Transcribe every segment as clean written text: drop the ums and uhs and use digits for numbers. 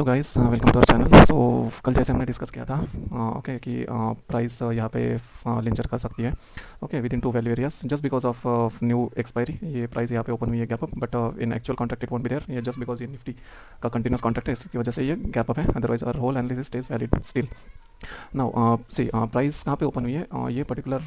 Guys, welcome to our channel. So कल जैसे हमने डिस्कस किया था ओके कि प्राइस यहाँ पे लिंचर कर सकती है okay within two value areas just because of new expiry. ये प्राइस यहाँ पे ओपन हुई है gap up, but in actual contract it won't be there. ये जस्ट बिकॉज ये निफ्टी का कंटिन्यूस कॉन्ट्रैक्ट है, इसकी वजह से ये गैप अप है, otherwise our whole analysis stays valid still. Now see price कहाँ पे ओपन हुई है, ये पर्टिकुलर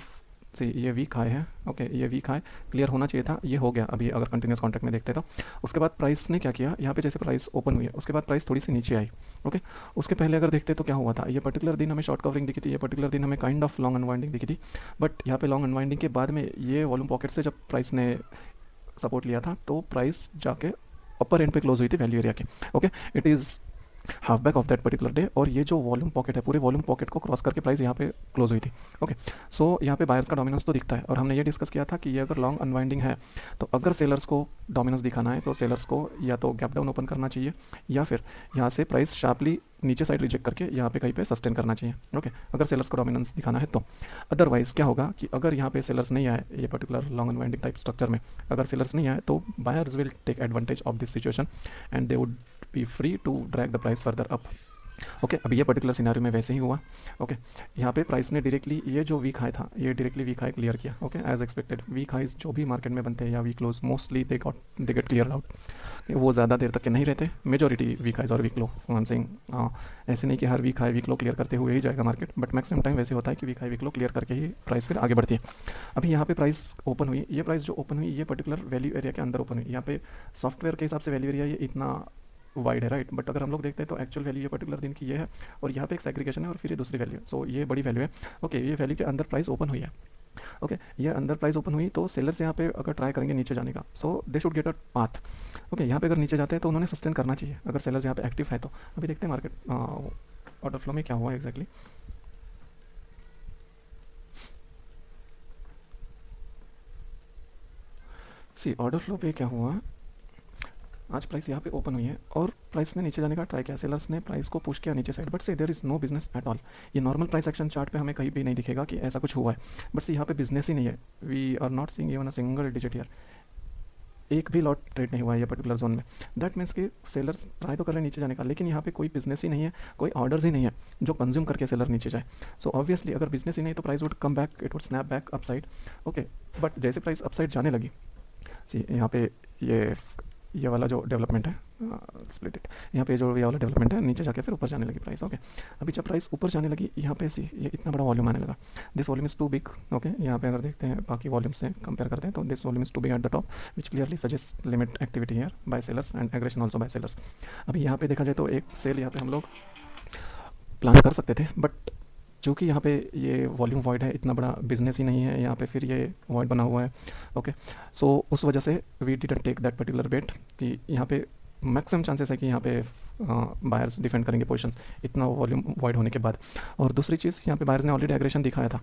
सी ये वीक हाई है ओके। ये वीक हाई क्लियर होना चाहिए था, ये हो गया अभी अगर कंटिन्यूस कॉन्ट्रैक्ट में देखते तो। उसके बाद प्राइस ने क्या किया, यहाँ पे जैसे प्राइस ओपन हुई है उसके बाद प्राइस थोड़ी सी नीचे आई ओके। उसके पहले अगर देखते तो क्या हुआ था, ये पर्टिकुलर दिन हमें शॉर्ट कवरिंग दिखी थी, ये पर्टिकुलर दिन हमें काइंड ऑफ लॉन्ग अनवाइंडिंग दिखी थी। बट यहाँ पे लॉन्ग अनवाइंडिंग के बाद में ये वॉल्यूम पॉकेट से जब प्राइस ने सपोर्ट लिया था तो प्राइस जाके अपर एंड पे क्लोज हुई थी वैल्यू एरिया के okay. It is half back of that particular day, और ये जो वॉल्यूम पॉकेट है पूरे वॉल्यूम पॉकेट को क्रॉस करके प्राइस यहाँ पे क्लोज हुई थी ओके। सो यहाँ पे बायर्स का डोमिनेंस तो दिखता है, और हमने ये डिस्कस किया था कि ये अगर लॉन्ग अनवाइंडिंग है तो अगर सेलर्स को डोमिनेंस दिखाना है तो सेलर्स को या तो गैप डाउन ओपन करना चाहिए या फिर यहाँ से प्राइस शार्पली नीचे साइड रिजेक्ट करके यहाँ पे कहीं पे सस्टेन करना चाहिए ओके, अगर सेलर्स को डोमिनेंस दिखाना है तो। अदरवाइज क्या होगा कि अगर यहाँ पे सेलर्स नहीं आए ये particular long unwinding type structure में, अगर सेलर्स नहीं आए तो buyers will take advantage of this situation and they would be free to drag the price further up okay. अब ये पर्टिकुलर सिनेरियो में वैसे ही हुआ ओके। यहाँ पे प्राइस ने डायरेक्टली ये जो वीक हाई था ये डायरेक्टली वीक हाई क्लियर किया okay as expected. Week highs जो भी मार्केट में बनते हैं या week close mostly they get clear out, वो ज़्यादा देर तक के नहीं रहते। मेजॉरिटी वीक हाइज और week low I am saying, ऐसे नहीं कि हर week high week low clear करते हुए ही जाएगा मार्केट, बट मैक्सिमम टाइम वैसे होता है कि week high week low clear करके ही प्राइस फिर आगे बढ़ती है। अभी यहाँ पे प्राइस ओपन हुई, ये प्राइस जो ओपन हुई ये पर्टिकुलर वैल्यू एरिया के अंदर ओपन हुई। यहाँ पे सॉफ्टवेयर के हिसाब से वैल्यू एरिया ये इतना वाइड है राइट, बट अगर हम लोग देखते हैं तो एक्चुअल वैल्यू ये पर्टिकुलर दिन की ये है, और यहाँ पे एक सेग्रीगेशन है और फिर ये दूसरी वैल्यू है। सो ये बड़ी वैल्यू है ओके। ये वैल्यू के अंदर प्राइस ओपन हुई है ओके। ये अंदर प्राइस ओपन हुई तो सेलर्स यहाँ पे अगर ट्राई करेंगे नीचे जाने का, so they should get a path okay. यहाँ पे अगर नीचे जाते हैं तो उन्होंने सस्टेन करना चाहिए अगर सेलर्स यहाँ पे एक्टिव है तो। अभी देखते हैं मार्केट ऑर्डर फ्लो में क्या हुआ एग्जैक्टली। सी ऑर्डर फ्लो पे क्या हुआ, आज प्राइस यहाँ पे ओपन हुई है और प्राइस ने नीचे जाने का ट्राई किया, सेलर्स ने प्राइस को पुश किया नीचे side, but see there is no business at all. ये नॉर्मल प्राइस एक्शन चार्ट पे हमें कहीं भी नहीं दिखेगा कि ऐसा कुछ हुआ है, बट से यहाँ पे बिजनेस ही नहीं है। We are not seeing even a single digit year, एक भी लॉट ट्रेड नहीं हुआ है ये पर्टिकुलर जोन में। दैट मीन्स कि सेलर्स ट्राई तो कर रहे हैं नीचे जाने का, लेकिन यहाँ पे कोई बिजनेस ही नहीं है, कोई ऑर्डर्स ही नहीं है जो कंज्यूम करके सेलर नीचे जाए। सो ऑब्वियसली अगर बिजनेस ही नहीं तो price would come back, it would snap back upside okay. But जैसे प्राइस अपसाइड जाने लगी, सी यहाँ पे ये वाला जो डेवलपमेंट है स्प्लिट इट, यहाँ पे जो ये वाला डेवलपमेंट है नीचे जाके फिर ऊपर जाने लगी प्राइस ओके। अभी जब प्राइस ऊपर जाने लगी यहाँ पे सी ये इतना बड़ा वॉल्यूम आने लगा, this volume is too big okay. यहाँ पे अगर देखते हैं बाकी वॉल्यूम से कंपेयर करते हैं तो this volume is too big at the top which clearly suggest limit activity here by sellers and aggression also by sellers. अभी यहाँ पे देखा जाए तो एक सेल यहाँ पे हम लोग प्लान कर सकते थे, बट चूँकि यहाँ पे ये वॉल्यूम वॉइड है, इतना बड़ा बिजनेस ही नहीं है यहाँ पे, फिर ये वॉइड बना हुआ है ओके। सो उस वजह से we didn't take that particular bet कि यहाँ पे मैक्सिमम चांसेस है कि यहाँ पे बायर्स डिफेंड करेंगे पोजीशंस इतना वॉल्यूम वॉइड होने के बाद। और दूसरी चीज़ यहाँ पे बायर्स ने ऑलरेडी एग्रेशन दिखाया था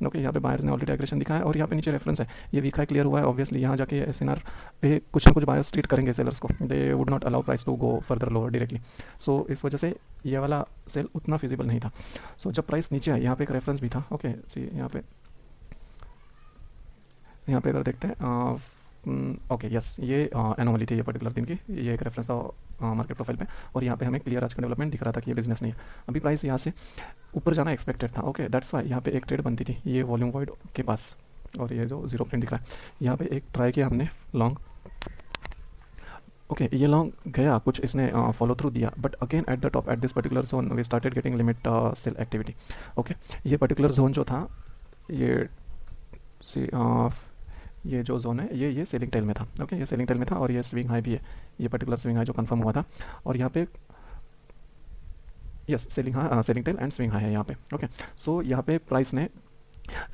ओके। यहाँ पे बायर्स ने ऑलरेडी एग्रेशन दिखाया और यहाँ पे नीचे रेफरेंस है, ये वीक हाई क्लियर हुआ है। ऑब्वियसली यहाँ जाके एसएनआर पे कुछ ना कुछ बायर्स ट्रीट करेंगे सेलर्स को, they would not allow price to go further lower directly. So इस वजह से ये वाला सेल उतना फिजिबल नहीं था। सो जब प्राइस नीचे आया यहाँ पे एक रेफरेंस भी था ओके। सी यहाँ पे अगर देखते हैं ओके यस, ये एनोमली थी ये पर्टिकुलर दिन की, ये एक रेफरेंस था मार्केट प्रोफाइल पे, और यहाँ पे हमें क्लियर आज का डेवलपमेंट दिख रहा था कि ये बिजनेस नहीं है। अभी प्राइस यहाँ से ऊपर जाना एक्सपेक्टेड था ओके, दैट्स वाई यहाँ पे एक ट्रेड बनती थी ये वॉल्यूम वाइड के पास, और ये जो जीरो प्रिंट दिख रहा है यहाँ पे एक ट्राई किया हमने लॉन्ग ओके। ये लॉन्ग गया कुछ, इसने फॉलो थ्रू दिया, but again at the top at this particular zone we started getting limit sell activity okay. ये पर्टिकुलर जोन जो था ये सी ये जो जोन है ये सेलिंग टेल में था ओके। ये सेलिंग टेल में था और ये स्विंग हाई भी है, ये पर्टिकुलर स्विंग हाई जो कंफर्म हुआ था, और यहाँ पे yes selling tail and swing high है यहाँ पे ओके। सो यहाँ पे प्राइस ने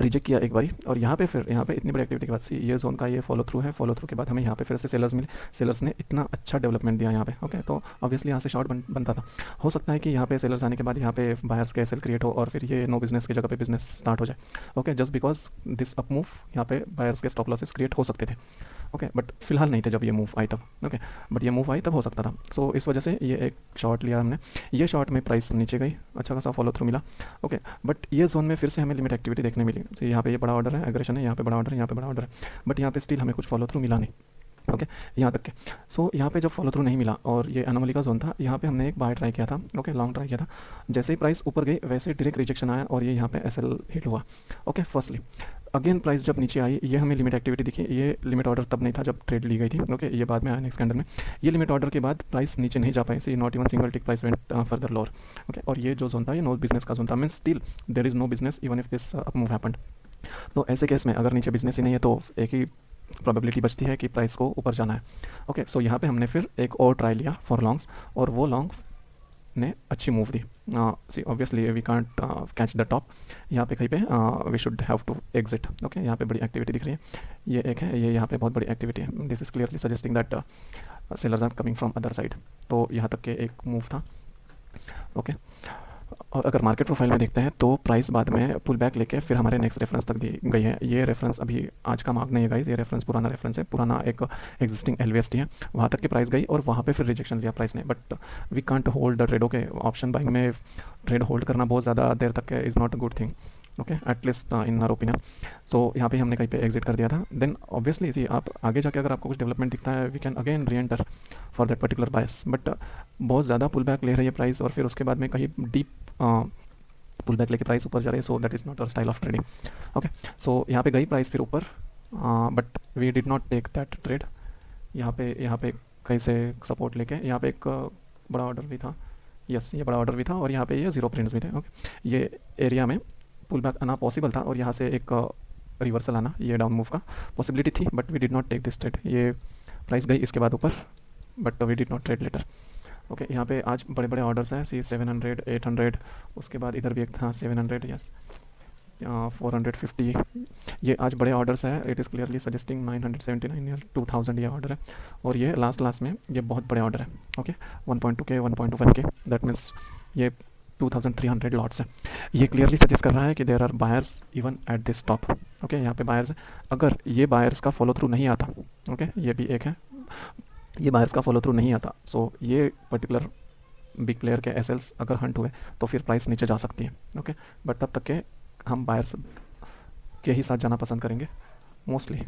रिजेक्ट किया एक बारी, और यहाँ पे फिर यहाँ पे इतनी बड़ी एक्टिविटी के बाद से ये जोन का ये फॉलो थ्रू है, फॉलो थ्रू के बाद हमें यहाँ पे फिर से सेलर्स मिले, सेलर्स ने इतना अच्छा डेवलपमेंट दिया यहाँ पे ओके। तो ऑब्वियसली यहाँ से शॉर्ट बनता था। हो सकता है कि यहाँ पे सेलर्स आने के बाद यहाँ पे बायर्स का एसएल क्रिएट हो और फिर ये नो बिजनेस की जगह पे बिजनेस स्टार्ट हो जाए okay, just because this up move यहाँ पे बायर्स के स्टॉप लॉसेस क्रिएट हो सकते थे ओके। बट फिलहाल नहीं थे जब ये मूव आई तब ओके, बट ये मूव आई तब हो सकता था। सो इस वजह से ये एक शॉर्ट लिया हमने, ये शॉर्ट में प्राइस नीचे गई, अच्छा खासा फॉलो थ्रू मिला ओके। बट ये जोन में फिर से हमें लिमिट एक्टिविटी देखने मिली, तो यहाँ पे ये बड़ा ऑर्डर है, एग्रेशन है, यहाँ पे बड़ा ऑर्डर है, यहाँ पे बड़ा ऑर्डर है, बट यहाँ पे स्टिल हमें कुछ फॉलो थ्रू मिला नहीं ओके, यहाँ तक के। सो यहाँ पे जब फॉलो थ्रू नहीं मिला और ये एनोमली का जोन था, यहाँ पे हमने एक बाय ट्राई किया था। ओके, लॉन्ग ट्राई किया था। जैसे ही प्राइस ऊपर गई वैसे डायरेक्ट रिजेक्शन आया और ये यहाँ पे एसएल हिट हुआ। ओके, फर्स्टली अगेन प्राइस जब नीचे आई, ये हमें लिमिट एक्टिविटी दिखी। ये लिमिट ऑर्डर तब नहीं था जब ट्रेड ली गई थी। ओके, ये बाद में आया नेक्स्ट कैंडल में। ये लिमिट ऑर्डर के बाद प्राइस नीचे नहीं जा पाई, see not even single tick price went further lower. Okay, और ये जो जोन था ये नो बिजनेस का जोन था, mean still there is no business even if this up move happened. तो ऐसे केस में अगर नीचे बिजनेस ही नहीं है तो एक ही प्रोबेबिलिटी बचती है कि प्राइस को ऊपर जाना है। ओके, सो यहाँ पे हमने फिर एक और ट्राई लिया फॉर लॉन्ग्स और वो लॉन्ग ने अच्छी मूव दी। See obviously we can't catch the top, यहाँ पे कहीं पे we should have to exit. Okay, यहाँ पे बड़ी एक्टिविटी दिख रही है, ये एक है, ये यहाँ पे बहुत बड़ी एक्टिविटी है। This is clearly suggesting that sellers are coming from other side. तो यहाँ तक के एक मूव था। ओके, और अगर मार्केट प्रोफाइल में देखते हैं तो प्राइस बाद में पुल बैक लेके फिर हमारे नेक्स्ट रेफरेंस तक दी गई है। ये रेफरेंस अभी आज का मार्क नहीं है गाइस, ये रेफरेंस पुराना रेफरेंस है, पुराना एक एग्जिस्टिंग एलवीएसटी है, वहाँ तक की प्राइस गई और वहाँ पे फिर रिजेक्शन लिया प्राइस ने। But we can't hold the trade. Okay, option buying में ट्रेड होल्ड करना बहुत ज़्यादा देर तक is not a good thing. Okay, at least in our opinion. So यहाँ पे हमने कहीं पे एग्जिट कर दिया था। देन ऑब्वियसली सी आप आगे जाके अगर आपको कुछ डेवलपमेंट दिखता है we can again re enter for that particular bias. But बहुत ज़्यादा पुल बैक ले रही है प्राइस और फिर उसके बाद में कहीं डीप पुल बैक लेके प्राइस ऊपर जा रही है। So that is not our style of trading. Okay, so यहाँ पे गई प्राइस फिर ऊपर, but we did not take that trade. यहाँ पे कहीं से सपोर्ट लेके यहाँ पे एक बड़ा ऑर्डर भी था। यस, ये बड़ा ऑर्डर भी था और यहाँ पे ये जीरो प्रिंट्स भी थे। ओके, ये एरिया में पुल बैक आना पॉसिबल था और यहाँ से एक रिवर्सल आना, ये डाउन मूव का पॉसिबिलिटी थी, but we did not take this trade. ये प्राइस गई इसके बाद ऊपर, but we did not trade later. Okay, यहाँ पे आज बड़े बड़े ऑर्डर्स हैं, सी 700, 800, उसके बाद इधर भी एक था 700, यस 450। ये आज बड़े ऑर्डर्स हैं। इट इज़ क्लियरली सजेस्टिंग 979 या 2000 ये ऑर्डर है और ये लास्ट में ये बहुत बड़े ऑर्डर है। Okay, 1.2K 1.1K, that means ये 2300 लॉट्स है। ये क्लियरली सजेस्ट कर रहा है कि there are buyers even at this top. Okay, यहाँ पे बायर्स है। अगर ये बायर्स का फॉलो थ्रू नहीं आता, ओके, ये भी एक है, ये बायर्स का फॉलो थ्रू नहीं आता, सो ये पर्टिकुलर बिग प्लेयर के एसएल्स अगर हंट हुए तो फिर प्राइस नीचे जा सकती है। ओके, बट तब तक के हम बायर्स के ही साथ जाना पसंद करेंगे मोस्टली।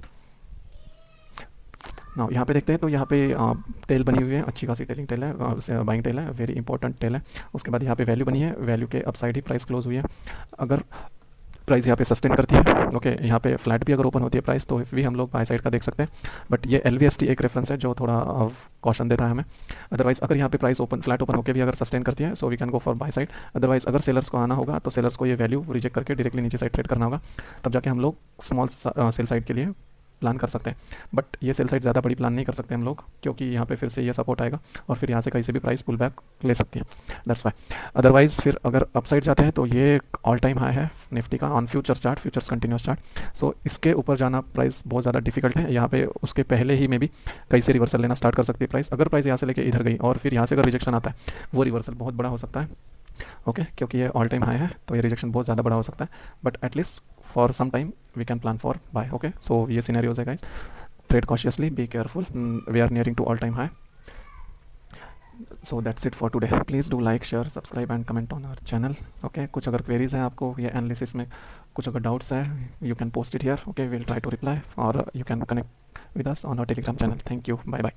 ना यहाँ पे देखते हैं तो यहाँ पे टेल बनी हुई है, अच्छी खासी टेलिंग टेल है, बाइंग टेल है, वेरी इंपॉर्टेंट टेल है। उसके बाद यहाँ पे वैल्यू बनी है, वैल्यू के अपसाइड ही प्राइस क्लोज हुई है। अगर प्राइस यहाँ पे सस्टेन करती है, ओके, यहाँ पे फ्लैट भी अगर ओपन होती है प्राइस तो भी हम लोग बाय साइड का देख सकते हैं। बट ये एलवीएसटी एक रेफरेंस है जो थोड़ा कॉशन देता है हमें। अदरवाइज अगर यहाँ पे प्राइस फ्लैट ओपन होकर भी अगर सस्टेन करती है so we can go for buy side. Otherwise अगर सेलर्स को आना होगा तो सेलर्स को ये वैल्यू रिजेक्ट करके डायरेक्टली नीचे साइड ट्रेड करना होगा, तब जाके हम लोग स्मॉल सेल साइड के लिए प्लान कर सकते हैं। बट ये सेल साइड ज़्यादा बड़ी प्लान नहीं कर सकते हम लोग, क्योंकि यहाँ पे फिर से ये सपोर्ट आएगा और फिर यहाँ से कहीं से भी प्राइस पुल बैक ले सकती है, दैट्स वाई। अदरवाइज फिर अगर अपसाइड जाते हैं तो ये ऑल टाइम हाई है निफ्टी का on futures chart, futures continuous chart. So इसके ऊपर जाना प्राइस बहुत ज़्यादा डिफिकल्ट है। यहाँ पे उसके पहले ही में भी कहीं से रिवर्सल लेना स्टार्ट कर सकती है प्राइस। अगर प्राइस यहाँ से लेके इधर गई और फिर यहाँ से अगर रिजेक्शन आता है वो रिवर्सल बहुत बड़ा हो सकता है। ओके, क्योंकि ये ऑल टाइम हाई है तो ये रिजेक्शन बहुत ज़्यादा बड़ा हो सकता है। But at least for some time we can plan for buy. Okay, so ये सिनेरियोज है guys, trade cautiously, be careful. We are nearing to all time high. So that's it for today. Please do like, share, subscribe and comment on our channel. Okay, कुछ अगर queries हैं आपको ये analysis में, कुछ अगर doubts है, you can post it here. Okay, we'll try to reply or you can connect with us on our Telegram channel. Thank you. Bye bye.